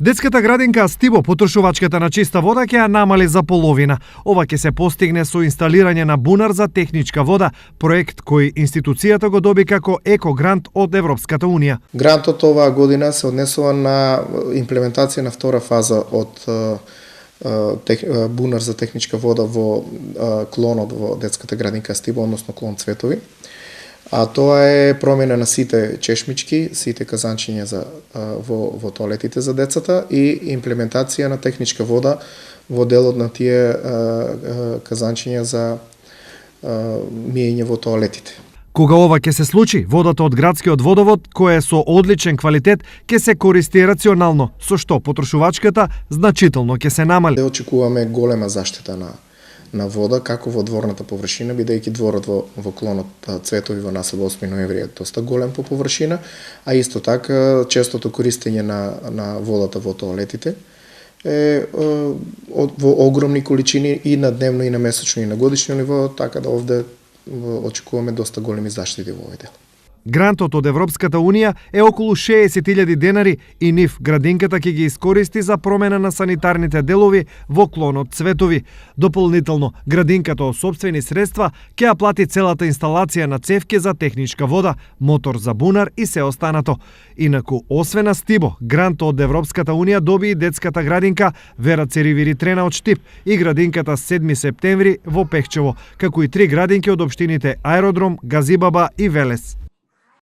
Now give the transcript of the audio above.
Детската градинка Стибо потрошувачката на чиста вода ќе ја намали за половина. Ова ќе се постигне со инсталирање на бунар за техничка вода, проект кој институцијата го доби како еко-грант од Европската Унија. Грантот оваа година се однесува на имплементација на втора фаза од бунар за техничка вода во клонот во детската градинка Стибо, односно клон Цветови. А тоа е промена на сите чешмички, сите казанчиња во тоалетите за децата и имплементација на техничка вода во делот на тие казанчиња за миење во тоалетите. Кога ова ќе се случи, водата од градскиот водовод, која е со одличен квалитет, ќе се користи рационално, со што потрошувачката значително ќе се намали. Очекуваме голема заштита на вода, како во дворната површина, бидејќи дворот во клонот Цветови во населба 8 ноември е доста голем по површина, а исто така честото користење на водата во тоалетите е во огромни количини и на дневно и на месечно и на годишно ниво, така да овде очекуваме доста големи заштити во овој дел. Грантот од Европската Унија е околу 60.000 денари и нив градинката ќе ги искористи за промена на санитарните делови во клонот Цветови. Дополнително, градинката од сопствени средства ќе ја плати целата инсталација на цевки за техничка вода, мотор за бунар и се останато. Инаку, освен на Стибо, грант од Европската Унија доби и детската градинка Вера Церивири Трена од Штип и градинката 7 септември во Пехчево, како и 3 градинки од општините Аеродром, Газибаба и Велес.